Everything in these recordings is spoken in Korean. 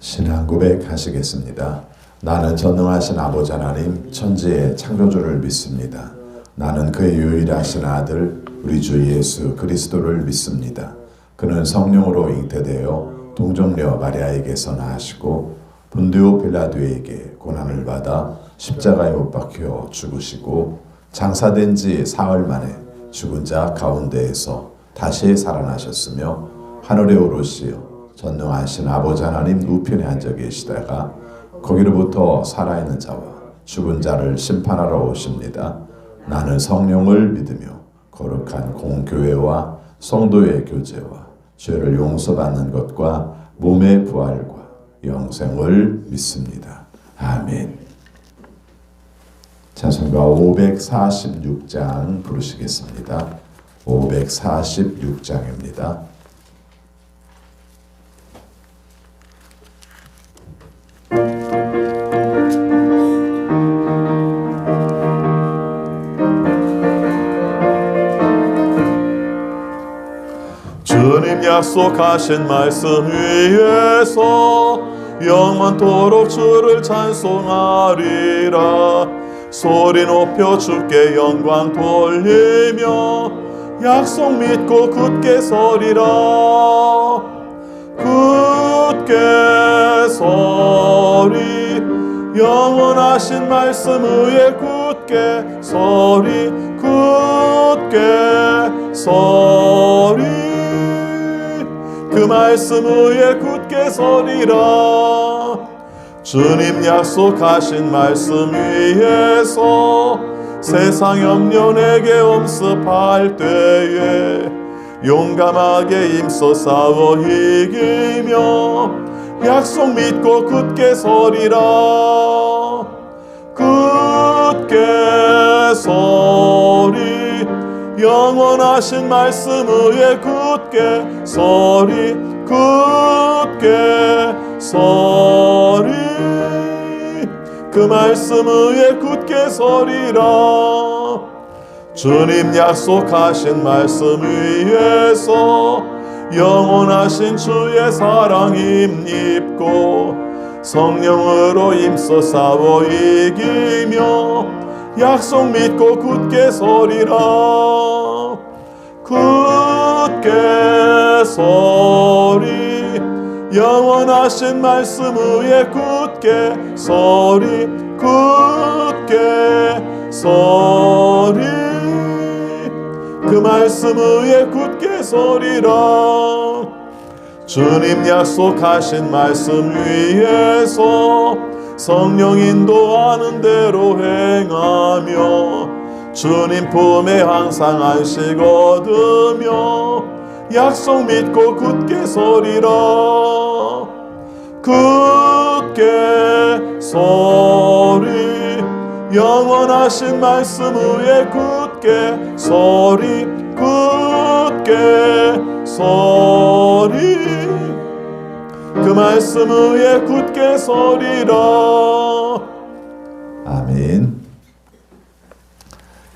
신앙 고백하시겠습니다. 나는 전능하신 아버지 하나님 천지의 창조주를 믿습니다. 나는 그의 유일하신 아들 우리 주 예수 그리스도를 믿습니다. 그는 성령으로 잉태되어 동정녀 마리아에게서 나시고 본디오 빌라도에게 고난을 받아 십자가에 못 박혀 죽으시고 장사된 지 사흘 만에 죽은 자 가운데에서 다시 살아나셨으며 하늘에 오르시어 전능하신 아버지 하나님 우편에 앉아 계시다가 거기로부터 살아있는 자와 죽은 자를 심판하러 오십니다. 나는 성령을 믿으며 거룩한 공교회와 성도의 교제와 죄를 용서받는 것과 몸의 부활과 영생을 믿습니다. 아멘. 찬송가 546장 부르시겠습니다. 546장입니다. 주님 약속하신 말씀 위에서 영원토록 주를 찬송하리라. 소리 높여 주께 영광 돌리며 약속 믿고 굳게 서리라. 굳게 서리 영원하신 말씀 위에 굳게 서리. 굳게 서리 그 말씀 위에 굳게 서리라. 주님 약속하신 말씀 위에서 세상 염려 내게 엄습할 때에 용감하게 힘써 싸워 이기며 약속 믿고 굳게 서리라. 굳게 서리 영원하신 말씀 위에 굳게 서리. 굳게 서리 그 말씀 위에 굳게 서리라. 주님 약속하신 말씀 위에서 영원하신 주의 사랑 힘입고 성령으로 힘써 싸워 이기며 약속 믿고 굳게 서리라. 굳게 서리 영원하신 말씀 위에 굳게 서리. 굳게 서리 그 말씀 위에 굳게 서리라. 주님 약속하신 말씀 위에서 성령 인도하는 대로 행하며 주님 품에 항상 안식 얻으며 약속 믿고 굳게 서리라. 굳게 서리 영원하신 말씀 위에 굳게 서리. 굳게 서리 그 말씀 위에 굳게 서리라. 아멘.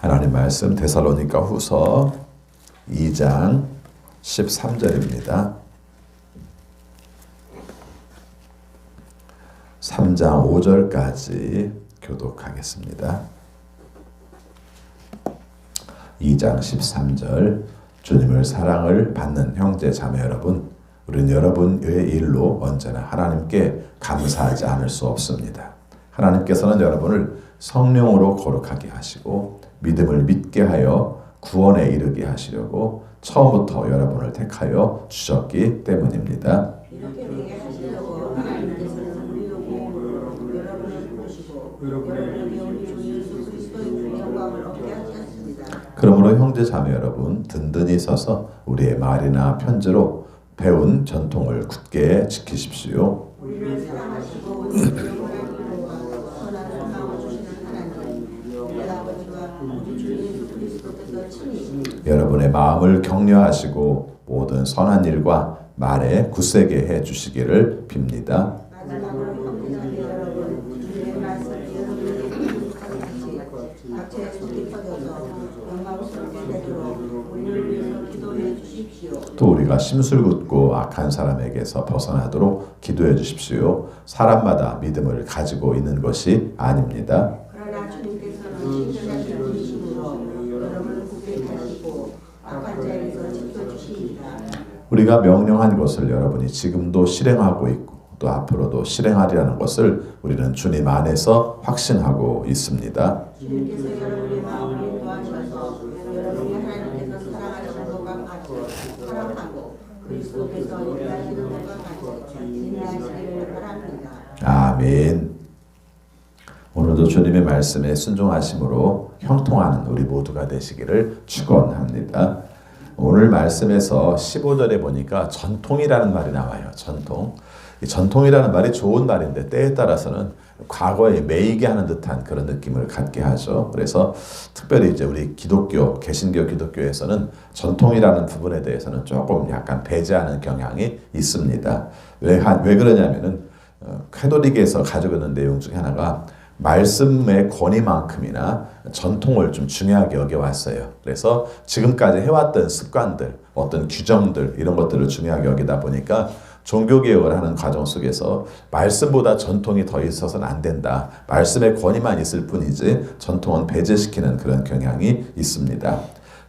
하나님 말씀 데살로니가 후서 2장 13절입니다. 3장 5절까지 교독하겠습니다. 2장 13절 주님을 사랑을 받는 형제 자매 여러분, 우리는 여러분의 일로 언제나 하나님께 감사하지 않을 수 없습니다. 하나님께서는 여러분을 성령으로 거룩하게 하시고 믿음을 믿게 하여 구원에 이르게 하시려고 처음부터 여러분을 택하여 주셨기 때문입니다. 이렇게 되게 하시려고 하나님께서는 우리 여러분을 부르시고 여러분이 우리 주 예수 그리스도의 영광을 얻게 하셨습니다. 그러므로 형제 자매 여러분 든든히 서서 우리의 말이나 편지로 배운 전통을 굳게 지키십시오. 우리를 사랑하시고 우리를 영원한 선한 마음을 주시는 하나님 우리 아버지와 우리 주 예수 그리스도께서 친히 여러분의 마음을 격려하시고 모든 선한 일과 말에 굳세게 해주시기를 빕니다. 마지막으로 형제자매 여러분 주님의 말씀이 여러분에게 익숙하듯이 각자의 속이 터져서 영광스럽게 되도록 우리를 위해서 기도해 주십시오. 또 우리가 우리가 심술궂고 악한 사람에게서 벗어나도록 기도해 주십시오. 사람마다 믿음을 가지고 있는 것이 아닙니다. 그러나 주님께서는 신실하신 분이심으로 여러분을 구별하시고 악한 자에게서 지켜주시리라. 우리가 명령한 것을 여러분이 지금도 실행하고 있고 또 앞으로도 실행하리라는 것을 우리는 주님 안에서 확신하고 있습니다. 주님께서 여러분의 마음을 도와주셔서 여러분이 하나님께서 사랑하시는 것과 같이 사랑하고 그리스도께서 일하시는 것과 같이 인하시기를 바랍니다. 아멘. 오늘도 주님의 말씀에 순종하심으로 형통하는 우리 모두가 되시기를 축원합니다. 오늘 말씀에서 15절에 보니까 전통이라는 말이 나와요. 전통. 이 전통이라는 말이 좋은 말인데 때에 따라서는 과거에 매이게 하는 듯한 그런 느낌을 갖게 하죠. 그래서 특별히 이제 우리 기독교, 개신교 기독교에서는 전통이라는 부분에 대해서는 조금 약간 배제하는 경향이 있습니다. 왜 그러냐면은 카톨릭에서 가지고 있는 내용 중에 하나가 말씀의 권위만큼이나 전통을 좀 중요하게 여겨왔어요. 그래서 지금까지 해왔던 습관들, 어떤 규정들 이런 것들을 중요하게 여기다 보니까 종교개혁을 하는 과정 속에서 말씀보다 전통이 더 있어서는 안 된다. 말씀의 권위만 있을 뿐이지 전통은 배제시키는 그런 경향이 있습니다.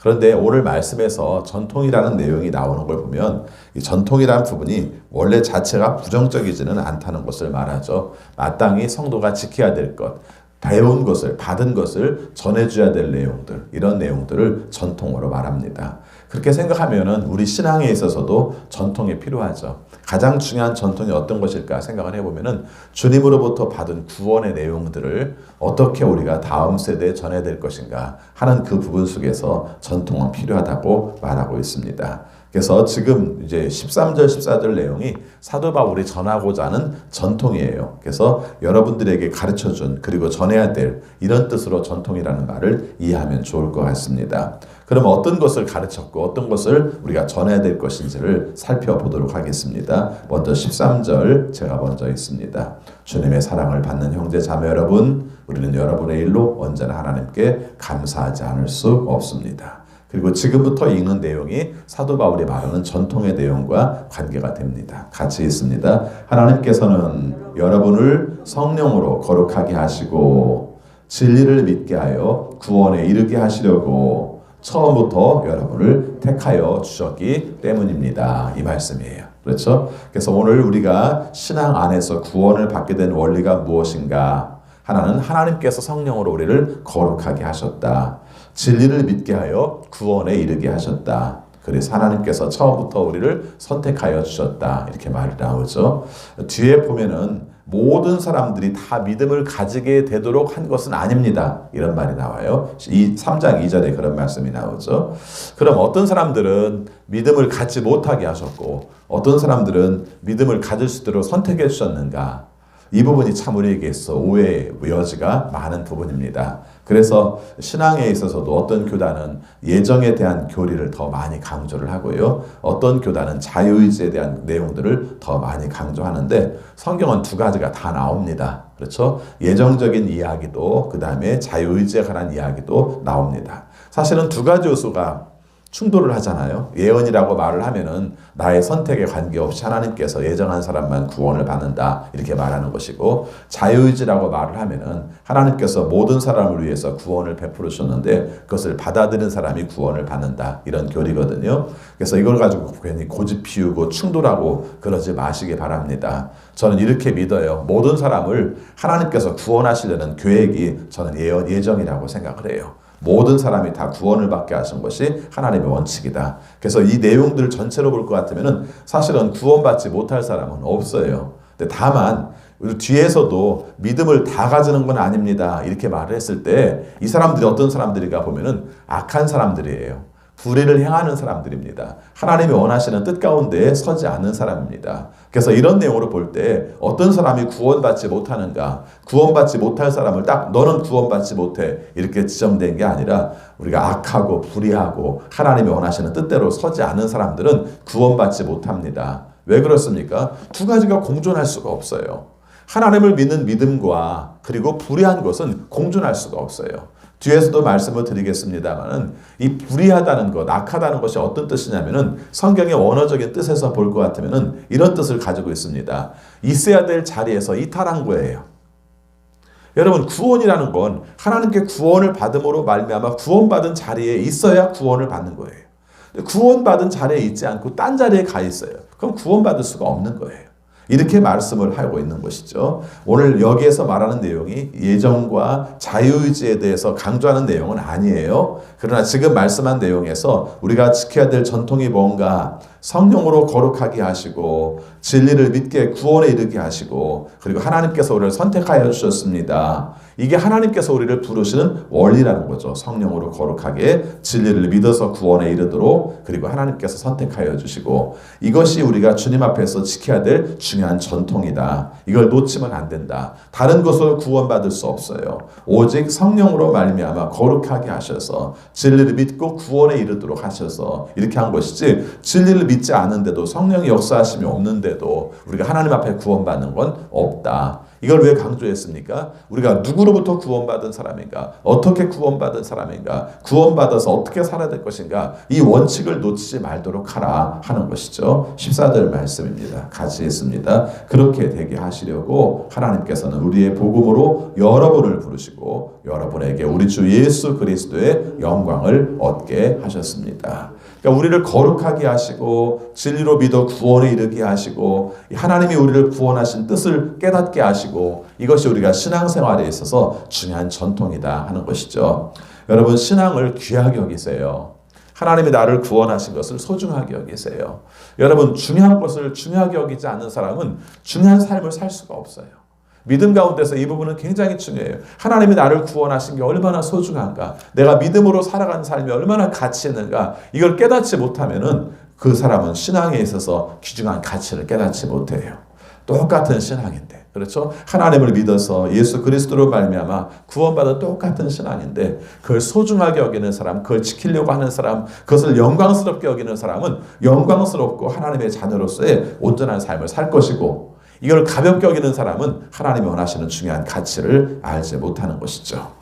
그런데 오늘 말씀에서 전통이라는 내용이 나오는 걸 보면 이 전통이라는 부분이 원래 자체가 부정적이지는 않다는 것을 말하죠. 마땅히 성도가 지켜야 될 것, 배운 것을, 받은 것을 전해줘야 될 내용들, 이런 내용들을 전통으로 말합니다. 그렇게 생각하면은 우리 신앙에 있어서도 전통이 필요하죠. 가장 중요한 전통이 어떤 것일까 생각을 해보면은 주님으로부터 받은 구원의 내용들을 어떻게 우리가 다음 세대에 전해야 될 것인가 하는 그 부분 속에서 전통은 필요하다고 말하고 있습니다. 그래서 지금 이제 13절, 14절 내용이 사도 바울이 전하고자 하는 전통이에요. 그래서 여러분들에게 가르쳐준 그리고 전해야 될 이런 뜻으로 전통이라는 말을 이해하면 좋을 것 같습니다. 그럼 어떤 것을 가르쳤고 어떤 것을 우리가 전해야 될 것인지를 살펴보도록 하겠습니다. 먼저 13절 제가 먼저 있습니다. 주님의 사랑을 받는 형제 자매 여러분, 우리는 여러분의 일로 언제나 하나님께 감사하지 않을 수 없습니다. 그리고 지금부터 읽는 내용이 사도 바울이 말하는 전통의 내용과 관계가 됩니다. 같이 있습니다. 하나님께서는 여러분을 성령으로 거룩하게 하시고 진리를 믿게 하여 구원에 이르게 하시려고 처음부터 여러분을 택하여 주셨기 때문입니다. 이 말씀이에요. 그렇죠? 그래서 오늘 우리가 신앙 안에서 구원을 받게 된 원리가 무엇인가? 하나는 하나님께서 성령으로 우리를 거룩하게 하셨다. 진리를 믿게 하여 구원에 이르게 하셨다. 그래서 하나님께서 처음부터 우리를 선택하여 주셨다. 이렇게 말이 나오죠. 뒤에 보면은 모든 사람들이 다 믿음을 가지게 되도록 한 것은 아닙니다. 이런 말이 나와요. 3장 2절에 그런 말씀이 나오죠. 그럼 어떤 사람들은 믿음을 갖지 못하게 하셨고 어떤 사람들은 믿음을 가질 수 있도록 선택해 주셨는가? 이 부분이 참 우리에게 있어 오해의 여지가 많은 부분입니다. 그래서 신앙에 있어서도 어떤 교단은 예정에 대한 교리를 더 많이 강조를 하고요. 어떤 교단은 자유의지에 대한 내용들을 더 많이 강조하는데 성경은 두 가지가 다 나옵니다. 그렇죠? 예정적인 이야기도 그 다음에 자유의지에 관한 이야기도 나옵니다. 사실은 두 가지 요소가 충돌을 하잖아요. 예언이라고 말을 하면은 나의 선택에 관계없이 하나님께서 예정한 사람만 구원을 받는다 이렇게 말하는 것이고, 자유의지라고 말을 하면은 하나님께서 모든 사람을 위해서 구원을 베풀으셨는데 그것을 받아들인 사람이 구원을 받는다 이런 교리거든요. 그래서 이걸 가지고 괜히 고집 피우고 충돌하고 그러지 마시기 바랍니다. 저는 이렇게 믿어요. 모든 사람을 하나님께서 구원하시려는 계획이 저는 예정이라고 생각을 해요. 모든 사람이 다 구원을 받게 하신 것이 하나님의 원칙이다. 그래서 이 내용들 전체로 볼 것 같으면은 사실은 구원받지 못할 사람은 없어요. 근데 다만 뒤에서도 믿음을 다 가지는 건 아닙니다. 이렇게 말을 했을 때 이 사람들이 어떤 사람들이가 보면은 악한 사람들이에요. 불의를 행하는 사람들입니다. 하나님이 원하시는 뜻 가운데 서지 않는 사람입니다. 그래서 이런 내용으로 볼 때 어떤 사람이 구원받지 못하는가, 구원받지 못할 사람을 딱 너는 구원받지 못해 이렇게 지정된 게 아니라 우리가 악하고 불의하고 하나님이 원하시는 뜻대로 서지 않는 사람들은 구원받지 못합니다. 왜 그렇습니까? 두 가지가 공존할 수가 없어요. 하나님을 믿는 믿음과 그리고 불의한 것은 공존할 수가 없어요. 뒤에서도 말씀을 드리겠습니다만은 이 불의하다는 것, 악하다는 것이 어떤 뜻이냐면은 성경의 원어적인 뜻에서 볼 것 같으면은 이런 뜻을 가지고 있습니다. 있어야 될 자리에서 이탈한 거예요. 여러분, 구원이라는 건 하나님께 구원을 받음으로 말미암아 구원받은 자리에 있어야 구원을 받는 거예요. 구원받은 자리에 있지 않고 딴 자리에 가 있어요. 그럼 구원받을 수가 없는 거예요. 이렇게 말씀을 하고 있는 것이죠. 오늘 여기에서 말하는 내용이 예정과 자유의지에 대해서 강조하는 내용은 아니에요. 그러나 지금 말씀한 내용에서 우리가 지켜야 될 전통이 뭔가, 성령으로 거룩하게 하시고 진리를 믿게 구원에 이르게 하시고 그리고 하나님께서 우리를 선택하여 주셨습니다. 이게 하나님께서 우리를 부르시는 원리라는 거죠. 성령으로 거룩하게 진리를 믿어서 구원에 이르도록 그리고 하나님께서 선택하여 주시고, 이것이 우리가 주님 앞에서 지켜야 될 중요한 전통이다. 이걸 놓치면 안 된다. 다른 것으로 구원받을 수 없어요. 오직 성령으로 말미암아 거룩하게 하셔서 진리를 믿고 구원에 이르도록 하셔서 이렇게 한 것이지, 진리를 믿지 않은데도 성령의 역사하심이 없는데도 우리가 하나님 앞에 구원받는 건 없다. 이걸 왜 강조했습니까? 우리가 누구로부터 구원받은 사람인가? 어떻게 구원받은 사람인가? 구원받아서 어떻게 살아야 될 것인가? 이 원칙을 놓치지 말도록 하라 하는 것이죠. 14절 말씀입니다. 같이 있습니다. 그렇게 되게 하시려고 하나님께서는 우리의 복음으로 여러분을 부르시고 여러분에게 우리 주 예수 그리스도의 영광을 얻게 하셨습니다. 그러니까 우리를 거룩하게 하시고 진리로 믿어 구원에 이르게 하시고 하나님이 우리를 구원하신 뜻을 깨닫게 하시고, 이것이 우리가 신앙생활에 있어서 중요한 전통이다 하는 것이죠. 여러분, 신앙을 귀하게 여기세요. 하나님이 나를 구원하신 것을 소중하게 여기세요. 여러분, 중요한 것을 중요하게 여기지 않는 사람은 중요한 삶을 살 수가 없어요. 믿음 가운데서 이 부분은 굉장히 중요해요. 하나님이 나를 구원하신 게 얼마나 소중한가, 내가 믿음으로 살아가는 삶이 얼마나 가치 있는가, 이걸 깨닫지 못하면은 그 사람은 신앙에 있어서 귀중한 가치를 깨닫지 못해요. 똑같은 신앙인데, 그렇죠? 하나님을 믿어서 예수 그리스도로 말미암아 구원받은 똑같은 신앙인데 그걸 소중하게 여기는 사람, 그걸 지키려고 하는 사람, 그것을 영광스럽게 여기는 사람은 영광스럽고 하나님의 자녀로서의 온전한 삶을 살 것이고, 이걸 가볍게 여기는 사람은 하나님이 원하시는 중요한 가치를 알지 못하는 것이죠.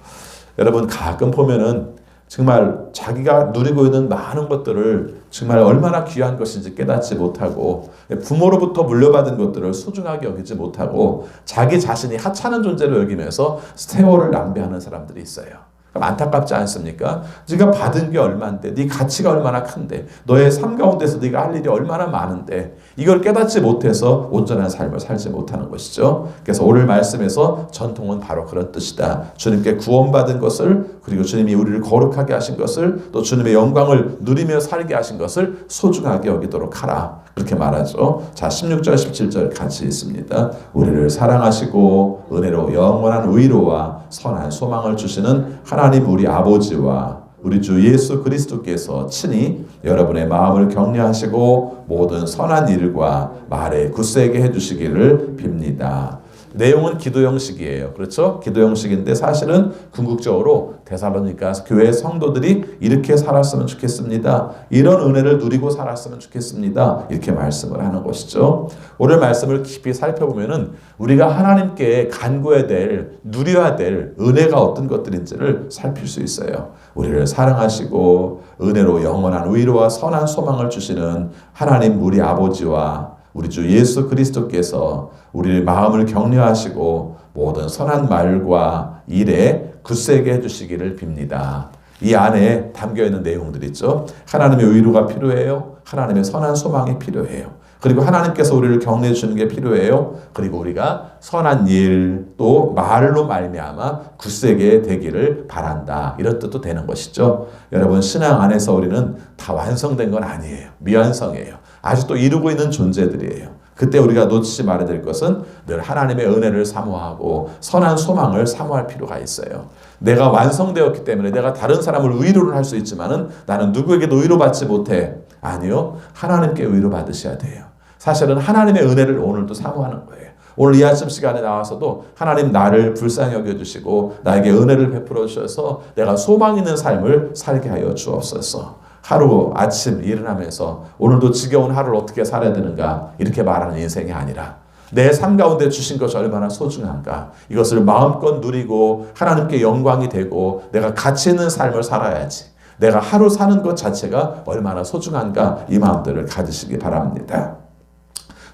여러분, 가끔 보면은 정말 자기가 누리고 있는 많은 것들을 정말 얼마나 귀한 것인지 깨닫지 못하고, 부모로부터 물려받은 것들을 소중하게 여기지 못하고 자기 자신이 하찮은 존재로 여기면서 세월을 낭비하는 사람들이 있어요. 그럼 안타깝지 않습니까? 네가 받은 게 얼마인데, 네 가치가 얼마나 큰데, 너의 삶 가운데서 네가 할 일이 얼마나 많은데 이걸 깨닫지 못해서 온전한 삶을 살지 못하는 것이죠. 그래서 오늘 말씀에서 전통은 바로 그런 뜻이다. 주님께 구원받은 것을, 그리고 주님이 우리를 거룩하게 하신 것을, 또 주님의 영광을 누리며 살게 하신 것을 소중하게 여기도록 하라. 그렇게 말하죠. 자, 16절 17절 같이 있습니다. 우리를 사랑하시고 은혜로 영원한 의로와 선한 소망을 주시는 하나님 우리 아버지와 우리 주 예수 그리스도께서 친히 여러분의 마음을 격려하시고 모든 선한 일과 말에 굳세게 해주시기를 빕니다. 내용은 기도 형식이에요. 그렇죠? 기도 형식인데 사실은 궁극적으로 데살로니가 교회 성도들이 이렇게 살았으면 좋겠습니다. 이런 은혜를 누리고 살았으면 좋겠습니다. 이렇게 말씀을 하는 것이죠. 오늘 말씀을 깊이 살펴보면은 우리가 하나님께 간구해야 될, 누려야 될 은혜가 어떤 것들인지를 살필 수 있어요. 우리를 사랑하시고 은혜로 영원한 위로와 선한 소망을 주시는 하나님 우리 아버지와 우리 주 예수 그리스도께서 우리의 마음을 격려하시고 모든 선한 말과 일에 굳세게 해주시기를 빕니다. 이 안에 담겨있는 내용들 있죠. 하나님의 위로가 필요해요. 하나님의 선한 소망이 필요해요. 그리고 하나님께서 우리를 격려해 주는 게 필요해요. 그리고 우리가 선한 일, 또 말로 말미암아 굳세게 되기를 바란다. 이런 뜻도 되는 것이죠. 여러분, 신앙 안에서 우리는 다 완성된 건 아니에요. 미완성이에요. 아직도 이루고 있는 존재들이에요. 그때 우리가 놓치지 말아야 될 것은 늘 하나님의 은혜를 사모하고 선한 소망을 사모할 필요가 있어요. 내가 완성되었기 때문에 내가 다른 사람을 위로를 할 수 있지만은 나는 누구에게도 위로받지 못해. 아니요. 하나님께 위로받으셔야 돼요. 사실은 하나님의 은혜를 오늘도 사모하는 거예요. 오늘 이 아침 시간에 나와서도 하나님 나를 불쌍히 여겨주시고 나에게 은혜를 베풀어 주셔서 내가 소망 있는 삶을 살게 하여 주옵소서. 하루 아침 일어나면서 오늘도 지겨운 하루를 어떻게 살아야 되는가 이렇게 말하는 인생이 아니라 내 삶 가운데 주신 것이 얼마나 소중한가. 이것을 마음껏 누리고 하나님께 영광이 되고 내가 가치 있는 삶을 살아야지. 내가 하루 사는 것 자체가 얼마나 소중한가, 이 마음들을 가지시기 바랍니다.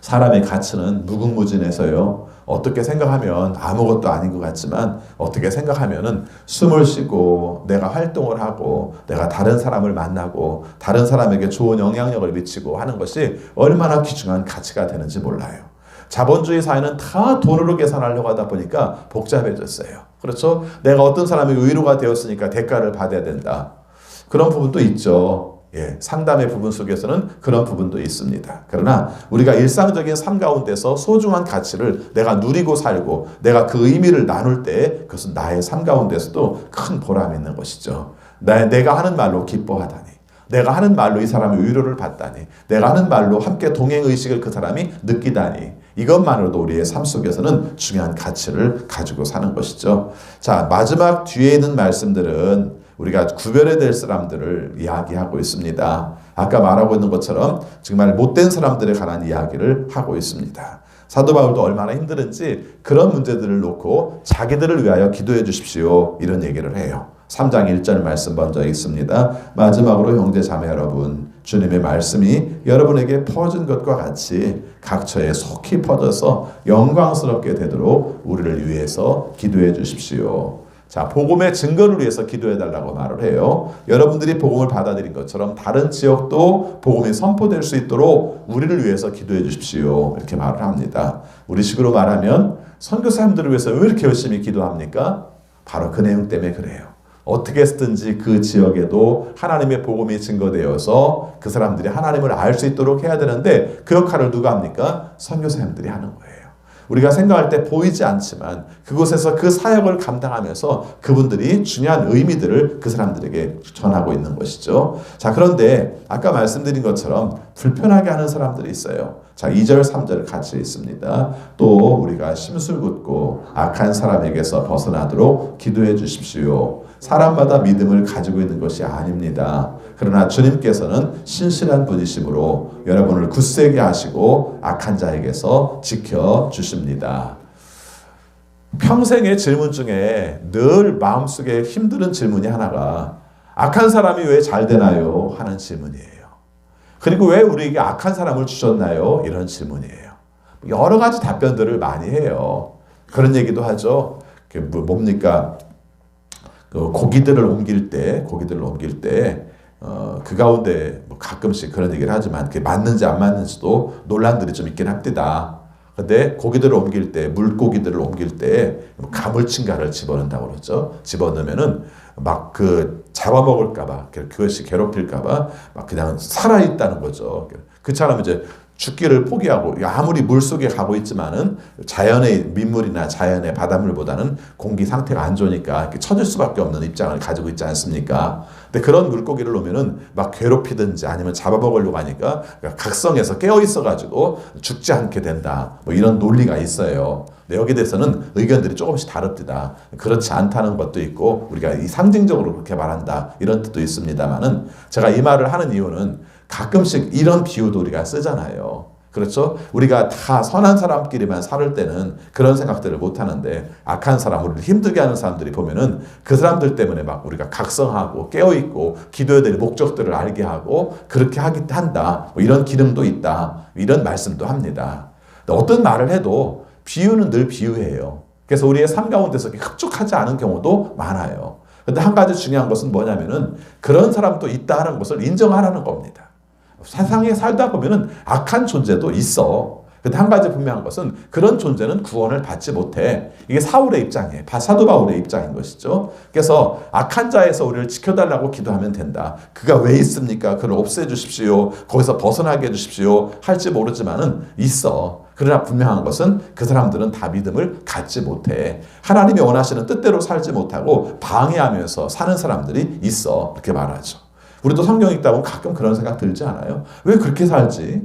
사람의 가치는 무궁무진해서요, 어떻게 생각하면 아무것도 아닌 것 같지만 어떻게 생각하면은 숨을 쉬고 내가 활동을 하고 내가 다른 사람을 만나고 다른 사람에게 좋은 영향력을 미치고 하는 것이 얼마나 귀중한 가치가 되는지 몰라요. 자본주의 사회는 다 돈으로 계산하려고 하다 보니까 복잡해졌어요. 그렇죠? 내가 어떤 사람이 의로가 되었으니까 대가를 받아야 된다. 그런 부분도 있죠. 예, 상담의 부분 속에서는 그런 부분도 있습니다. 그러나 우리가 일상적인 삶 가운데서 소중한 가치를 내가 누리고 살고 내가 그 의미를 나눌 때 그것은 나의 삶 가운데서도 큰 보람이 있는 것이죠. 내가 하는 말로 기뻐하다니, 내가 하는 말로 이 사람의 위로를 받다니, 내가 하는 말로 함께 동행의식을 그 사람이 느끼다니, 이것만으로도 우리의 삶 속에서는 중요한 가치를 가지고 사는 것이죠. 자, 마지막 뒤에 있는 말씀들은 우리가 구별해야 될 사람들을 이야기하고 있습니다. 아까 말하고 있는 것처럼 정말 못된 사람들에 관한 이야기를 하고 있습니다. 사도 바울도 얼마나 힘들은지 그런 문제들을 놓고 자기들을 위하여 기도해 주십시오, 이런 얘기를 해요. 3장 1절 말씀 먼저 읽습니다. 마지막으로 형제 자매 여러분, 주님의 말씀이 여러분에게 퍼진 것과 같이 각처에 속히 퍼져서 영광스럽게 되도록 우리를 위해서 기도해 주십시오. 자, 복음의 증거를 위해서 기도해달라고 말을 해요. 여러분들이 복음을 받아들인 것처럼 다른 지역도 복음이 선포될 수 있도록 우리를 위해서 기도해 주십시오, 이렇게 말을 합니다. 우리식으로 말하면 선교사님들을 위해서 왜 이렇게 열심히 기도합니까? 바로 그 내용 때문에 그래요. 어떻게 했든지 그 지역에도 하나님의 복음이 증거되어서 그 사람들이 하나님을 알 수 있도록 해야 되는데 그 역할을 누가 합니까? 선교사님들이 하는 거예요. 우리가 생각할 때 보이지 않지만 그곳에서 그 사역을 감당하면서 그분들이 중요한 의미들을 그 사람들에게 전하고 있는 것이죠. 자, 그런데 아까 말씀드린 것처럼 불편하게 하는 사람들이 있어요. 자, 2절 3절 같이 있습니다. 또 우리가 심술궂고 악한 사람에게서 벗어나도록 기도해 주십시오. 사람마다 믿음을 가지고 있는 것이 아닙니다. 그러나 주님께서는 신실한 분이시므로 여러분을 굳세게 하시고 악한 자에게서 지켜주십니다. 평생의 질문 중에 늘 마음속에 힘드는 질문이 하나가 악한 사람이 왜 잘 되나요? 하는 질문이에요. 그리고 왜 우리에게 악한 사람을 주셨나요? 이런 질문이에요. 여러 가지 답변들을 많이 해요. 그런 얘기도 하죠. 뭡니까? 고기들을 옮길 때 그 가운데 가끔씩 그런 얘기를 하지만 그게 맞는지 안 맞는지도 논란들이 좀 있긴 합니다. 근데 고기들을 옮길 때, 물고기들을 옮길 때 가물친가를 집어넣는다고 그러죠. 집어넣으면은 막 잡아먹을까봐, 그것이 괴롭힐까봐 막 그냥 살아있다는 거죠. 그처럼 이제 죽기를 포기하고 아무리 물속에 가고 있지만은 자연의 민물이나 자연의 바닷물보다는 공기 상태가 안 좋으니까 처질 수밖에 없는 입장을 가지고 있지 않습니까? 근데 그런 물고기를 놓으면은 막 괴롭히든지 아니면 잡아먹으려고 하니까 각성해서 깨어 있어가지고 죽지 않게 된다. 뭐 이런 논리가 있어요. 근데 여기에 대해서는 의견들이 조금씩 다릅니다. 그렇지 않다는 것도 있고 우리가 이 상징적으로 그렇게 말한다 이런 뜻도 있습니다만은 제가 이 말을 하는 이유는 가끔씩 이런 비유도 우리가 쓰잖아요. 그렇죠? 우리가 다 선한 사람끼리만 살을 때는 그런 생각들을 못 하는데 악한 사람, 우리를 힘들게 하는 사람들이 보면은 그 사람들 때문에 막 우리가 각성하고 깨어있고 기도해야 될 목적들을 알게 하고 그렇게 한다. 뭐 이런 기능도 있다. 이런 말씀도 합니다. 어떤 말을 해도 비유는 늘 비유예요. 그래서 우리의 삶 가운데서 흡족하지 않은 경우도 많아요. 근데 한 가지 중요한 것은 뭐냐면은 그런 사람도 있다는 것을 인정하라는 겁니다. 세상에 살다 보면은 악한 존재도 있어. 근데 한 가지 분명한 것은 그런 존재는 구원을 받지 못해. 이게 사울의 입장이에요. 사도 바울의 입장인 것이죠. 그래서 악한 자에서 우리를 지켜달라고 기도하면 된다. 그가 왜 있습니까? 그를 없애주십시오. 거기서 벗어나게 해주십시오. 할지 모르지만은 있어. 그러나 분명한 것은 그 사람들은 다 믿음을 갖지 못해. 하나님이 원하시는 뜻대로 살지 못하고 방해하면서 사는 사람들이 있어. 그렇게 말하죠. 우리도 성경 읽다 보면 가끔 그런 생각 들지 않아요? 왜 그렇게 살지?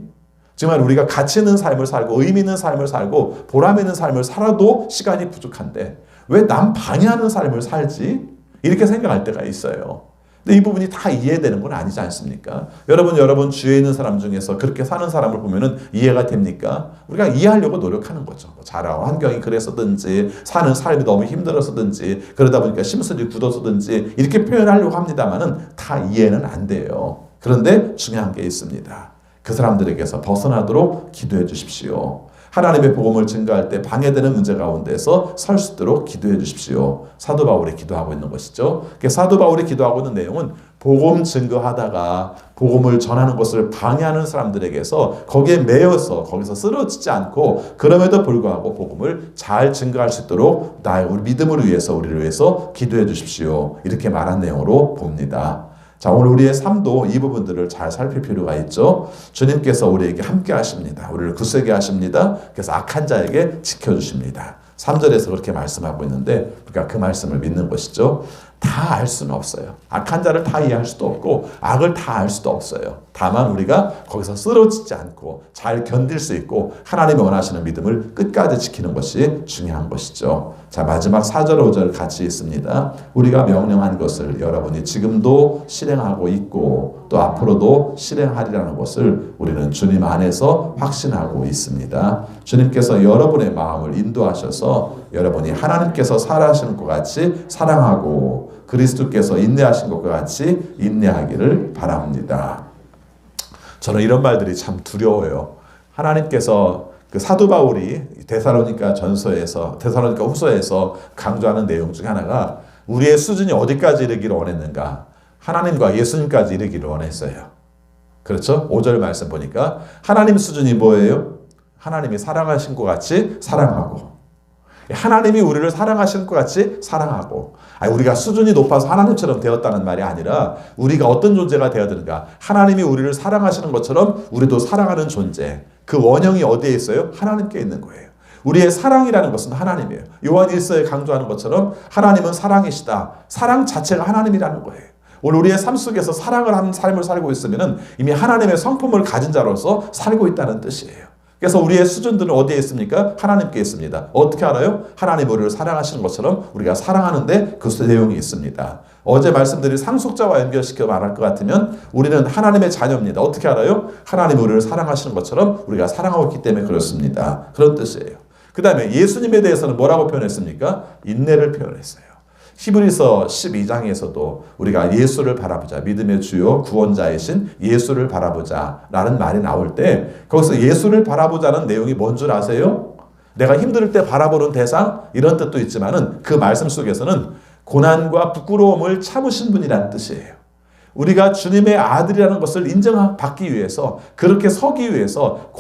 정말 우리가 가치 있는 삶을 살고 의미 있는 삶을 살고 보람 있는 삶을 살아도 시간이 부족한데 왜 남 방해하는 삶을 살지? 이렇게 생각할 때가 있어요. 근데 이 부분이 다 이해되는 건 아니지 않습니까? 여러분 주위에 있는 사람 중에서 그렇게 사는 사람을 보면은 이해가 됩니까? 우리가 이해하려고 노력하는 거죠. 자라 환경이 그래서든지 사는 삶이 너무 힘들어서든지 그러다 보니까 심술이 굳어서든지 이렇게 표현하려고 합니다만은 다 이해는 안 돼요. 그런데 중요한 게 있습니다. 그 사람들에게서 벗어나도록 기도해 주십시오. 하나님의 복음을 증거할 때 방해되는 문제 가운데서 설 수 있도록 기도해 주십시오. 사도 바울이 기도하고 있는 것이죠. 사도 바울이 기도하고 있는 내용은 복음 증거하다가 복음을 전하는 것을 방해하는 사람들에게서 거기에 매여서 거기서 쓰러지지 않고 그럼에도 불구하고 복음을 잘 증거할 수 있도록 우리 믿음을 위해서 우리를 위해서 기도해 주십시오. 이렇게 말한 내용으로 봅니다. 자, 오늘 우리의 삶도 이 부분들을 잘 살필 필요가 있죠. 주님께서 우리에게 함께 하십니다. 우리를 굳세게 하십니다. 그래서 악한 자에게 지켜주십니다. 3절에서 그렇게 말씀하고 있는데 우리가 그 말씀을 믿는 것이죠. 다 알 수는 없어요. 악한 자를 다 이해할 수도 없고 악을 다 알 수도 없어요. 다만 우리가 거기서 쓰러지지 않고 잘 견딜 수 있고 하나님이 원하시는 믿음을 끝까지 지키는 것이 중요한 것이죠. 자, 마지막 4절 5절 같이 있습니다. 우리가 명령한 것을 여러분이 지금도 실행하고 있고 또 앞으로도 실행하리라는 것을 우리는 주님 안에서 확신하고 있습니다. 주님께서 여러분의 마음을 인도하셔서 여러분이 하나님께서 사랑하시는 것 같이 사랑하고 그리스도께서 인내하신 것과 같이 인내하기를 바랍니다. 저는 이런 말들이 참 두려워요. 하나님께서 그 사도 바울이 데살로니가 후서에서 강조하는 내용 중 하나가 우리의 수준이 어디까지 이르기를 원했는가? 하나님과 예수님까지 이르기를 원했어요. 그렇죠? 5절 말씀 보니까 하나님 수준이 뭐예요? 하나님이 사랑하신 것 같이 사랑하고 하나님이 우리를 사랑하신 것 같이 사랑하고 우리가 수준이 높아서 하나님처럼 되었다는 말이 아니라 우리가 어떤 존재가 되었는가 하나님이 우리를 사랑하시는 것처럼 우리도 사랑하는 존재 그 원형이 어디에 있어요? 하나님께 있는 거예요. 우리의 사랑이라는 것은 하나님이에요. 요한 1서에 강조하는 것처럼 하나님은 사랑이시다. 사랑 자체가 하나님이라는 거예요. 오늘 우리의 삶 속에서 사랑을 하는 삶을 살고 있으면 이미 하나님의 성품을 가진 자로서 살고 있다는 뜻이에요. 그래서 우리의 수준들은 어디에 있습니까? 하나님께 있습니다. 어떻게 알아요? 하나님 우리를 사랑하시는 것처럼 우리가 사랑하는데 그 내용이 있습니다. 어제 말씀드린 상속자와 연결시켜 말할 것 같으면 우리는 하나님의 자녀입니다. 어떻게 알아요? 하나님 우리를 사랑하시는 것처럼 우리가 사랑하고 있기 때문에 그렇습니다. 그런 뜻이에요. 그 다음에 예수님에 대해서는 뭐라고 표현했습니까? 인내를 표현했어요. 히브리서 12장에서도 우리가 예수를 바라보자. 믿음의 주요 구원자이신 예수를 바라보자 라는 말이 나올 때 거기서 예수를 바라보자는 내용이 뭔 줄 아세요? 내가 힘들 때 바라보는 대상 이런 뜻도 있지만은 그 말씀 속에서는 고난과 부끄러움을 참으신 분이라는 뜻이에요. 우리가 주님의 아들이라는 것을 인정받기 위해서 그렇게 서기 위해서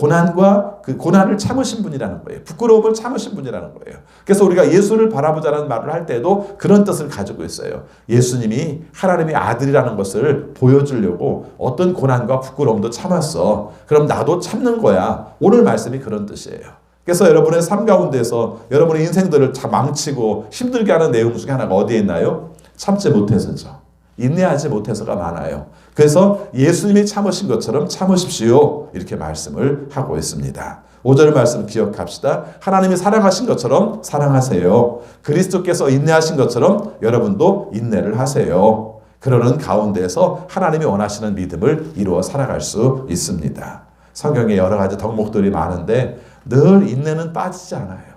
그 고난을 참으신 분이라는 거예요. 부끄러움을 참으신 분이라는 거예요. 그래서 우리가 예수를 바라보자는 말을 할 때도 그런 뜻을 가지고 있어요. 예수님이 하나님의 아들이라는 것을 보여주려고 어떤 고난과 부끄러움도 참았어. 그럼 나도 참는 거야. 오늘 말씀이 그런 뜻이에요. 그래서 여러분의 삶 가운데서 여러분의 인생들을 다 망치고 힘들게 하는 내용 중에 하나가 어디에 있나요? 참지 못해서죠. 인내하지 못해서가 많아요. 그래서 예수님이 참으신 것처럼 참으십시오. 이렇게 말씀을 하고 있습니다. 5절 말씀 기억합시다. 하나님이 사랑하신 것처럼 사랑하세요. 그리스도께서 인내하신 것처럼 여러분도 인내를 하세요. 그러는 가운데서 하나님이 원하시는 믿음을 이루어 살아갈 수 있습니다. 성경에 여러 가지 덕목들이 많은데 늘 인내는 빠지지 않아요.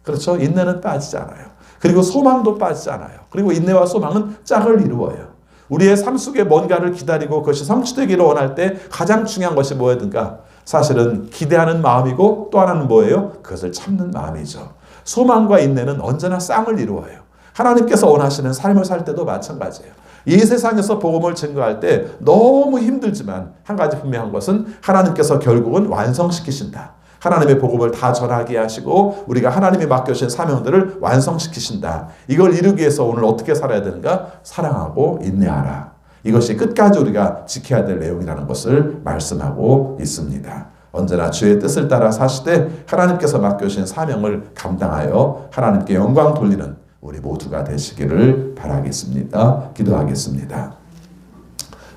그렇죠? 인내는 빠지지 않아요. 그리고 소망도 빠지지 않아요. 그리고 인내와 소망은 짝을 이루어요. 우리의 삶 속에 뭔가를 기다리고 그것이 성취되기를 원할 때 가장 중요한 것이 뭐든가 사실은 기대하는 마음이고 또 하나는 뭐예요? 그것을 참는 마음이죠. 소망과 인내는 언제나 쌍을 이루어요. 하나님께서 원하시는 삶을 살 때도 마찬가지예요. 이 세상에서 복음을 증거할 때 너무 힘들지만 한 가지 분명한 것은 하나님께서 결국은 완성시키신다. 하나님의 복음을 다 전하게 하시고 우리가 하나님이 맡겨주신 사명들을 완성시키신다. 이걸 이루기 위해서 오늘 어떻게 살아야 되는가? 사랑하고 인내하라. 이것이 끝까지 우리가 지켜야 될 내용이라는 것을 말씀하고 있습니다. 언제나 주의 뜻을 따라 사시되 하나님께서 맡겨주신 사명을 감당하여 하나님께 영광 돌리는 우리 모두가 되시기를 바라겠습니다. 기도하겠습니다.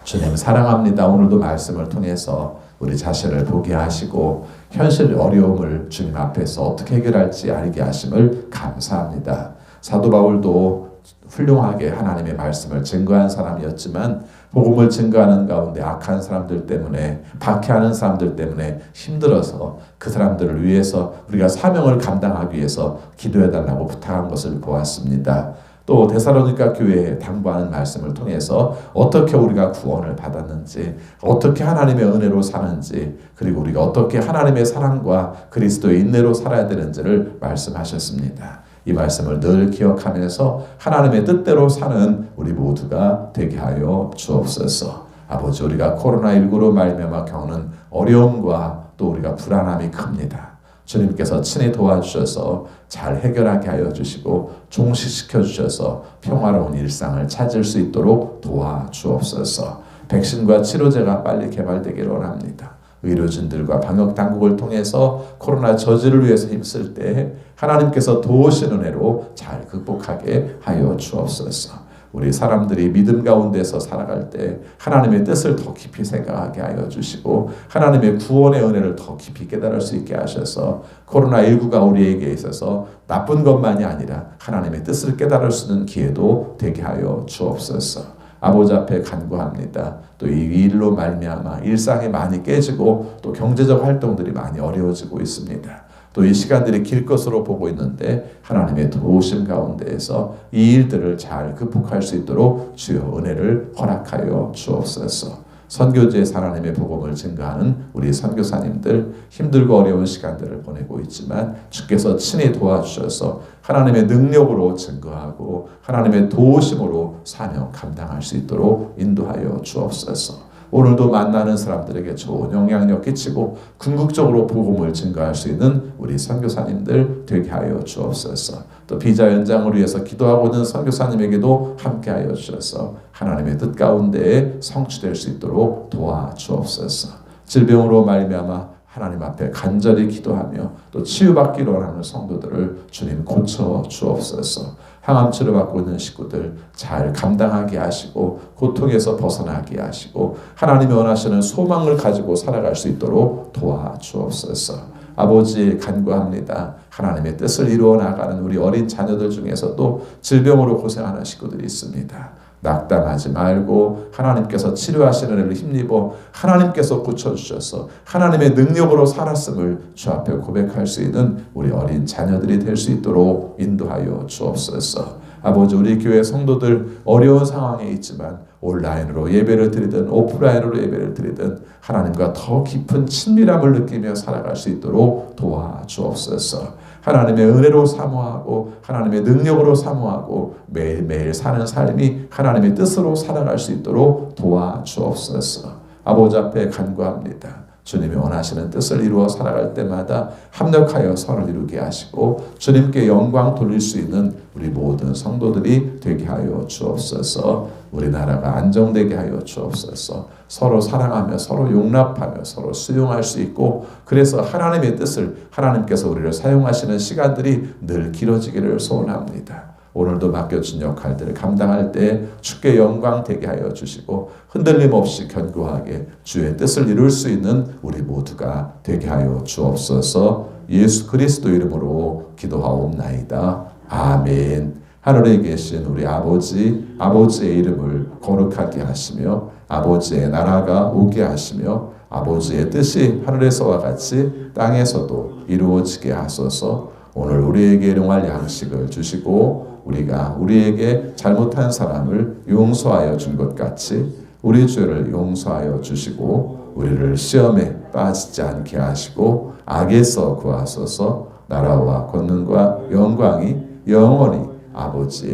주님 사랑합니다. 오늘도 말씀을 통해서 우리 자신을 보게 하시고 현실 어려움을 주님 앞에서 어떻게 해결할지 알게 하심을 감사합니다. 사도 바울도 훌륭하게 하나님의 말씀을 증거한 사람이었지만 복음을 증거하는 가운데 악한 사람들 때문에, 박해하는 사람들 때문에 힘들어서 그 사람들을 위해서 우리가 사명을 감당하기 위해서 기도해달라고 부탁한 것을 보았습니다. 또 데살로니가 교회에 당부하는 말씀을 통해서 어떻게 우리가 구원을 받았는지, 어떻게 하나님의 은혜로 사는지, 그리고 우리가 어떻게 하나님의 사랑과 그리스도의 인내로 살아야 되는지를 말씀하셨습니다. 이 말씀을 늘 기억하면서 하나님의 뜻대로 사는 우리 모두가 되게 하여 주옵소서. 아버지, 우리가 코로나19로 말미암아 겪는 어려움과 또 우리가 불안함이 큽니다. 주님께서 친히 도와주셔서 잘 해결하게 하여 주시고 종식시켜 주셔서 평화로운 일상을 찾을 수 있도록 도와주옵소서. 백신과 치료제가 빨리 개발되기를 원합니다. 의료진들과 방역당국을 통해서 코로나 저지를 위해서 힘쓸 때 하나님께서 도우신 은혜로 잘 극복하게 하여 주옵소서. 우리 사람들이 믿음 가운데서 살아갈 때 하나님의 뜻을 더 깊이 생각하게 하여 주시고 하나님의 구원의 은혜를 더 깊이 깨달을 수 있게 하셔서 코로나19가 우리에게 있어서 나쁜 것만이 아니라 하나님의 뜻을 깨달을 수 있는 기회도 되게 하여 주옵소서. 아버지 앞에 간구합니다. 또 이 일로 말미암아 일상이 많이 깨지고 또 경제적 활동들이 많이 어려워지고 있습니다. 또 이 시간들이 길 것으로 보고 있는데 하나님의 도우심 가운데에서 이 일들을 잘 극복할 수 있도록 주여 은혜를 허락하여 주옵소서. 선교지에서 하나님의 복음을 증거하는 우리 선교사님들 힘들고 어려운 시간들을 보내고 있지만 주께서 친히 도와주셔서 하나님의 능력으로 증거하고 하나님의 도우심으로 사명 감당할 수 있도록 인도하여 주옵소서. 오늘도 만나는 사람들에게 좋은 영향력 끼치고 궁극적으로 복음을 증거할 수 있는 우리 선교사님들 되게 하여 주옵소서. 또 비자 연장을 위해서 기도하고 있는 선교사님에게도 함께하여 주셔서 하나님의 뜻 가운데에 성취될 수 있도록 도와주옵소서. 질병으로 말미암아 하나님 앞에 간절히 기도하며 또 치유받기로 하는 성도들을 주님 고쳐 주옵소서. 항암 치료받고 있는 식구들 잘 감당하게 하시고 고통에서 벗어나게 하시고 하나님이 원하시는 소망을 가지고 살아갈 수 있도록 도와주옵소서. 아버지 간구합니다. 하나님의 뜻을 이루어 나가는 우리 어린 자녀들 중에서도 질병으로 고생하는 식구들이 있습니다. 낙담하지 말고 하나님께서 치료하시는 은혜를 힘입어 하나님께서 고쳐주셔서 하나님의 능력으로 살았음을 주 앞에 고백할 수 있는 우리 어린 자녀들이 될 수 있도록 인도하여 주옵소서. 아버지, 우리 교회 성도들 어려운 상황에 있지만 온라인으로 예배를 드리든 오프라인으로 예배를 드리든 하나님과 더 깊은 친밀함을 느끼며 살아갈 수 있도록 도와주옵소서. 하나님의 은혜로 사모하고 하나님의 능력으로 사모하고 매일매일 사는 삶이 하나님의 뜻으로 살아갈 수 있도록 도와주옵소서. 아버지 앞에 간구합니다. 주님이 원하시는 뜻을 이루어 살아갈 때마다 합력하여 선을 이루게 하시고 주님께 영광 돌릴 수 있는 우리 모든 성도들이 되게 하여 주옵소서. 우리나라가 안정되게 하여 주옵소서. 서로 사랑하며 서로 용납하며 서로 수용할 수 있고 그래서 하나님의 뜻을 하나님께서 우리를 사용하시는 시간들이 늘 길어지기를 소원합니다. 오늘도 맡겨준 역할들을 감당할 때 주께 영광 되게 하여 주시고 흔들림 없이 견고하게 주의 뜻을 이룰 수 있는 우리 모두가 되게 하여 주옵소서. 예수 그리스도 이름으로 기도하옵나이다. 아멘. 하늘에 계신 우리 아버지, 아버지의 이름을 거룩하게 하시며 아버지의 나라가 오게 하시며 아버지의 뜻이 하늘에서와 같이 땅에서도 이루어지게 하소서. 오늘 우리에게 일용할 양식을 주시고 우리가 우리에게 잘못한 사람을 용서하여 준 것 같이 우리 죄를 용서하여 주시고 우리를 시험에 빠지지 않게 하시고 악에서 구하소서. 나라와 권능과 영광이 영원히 아버지의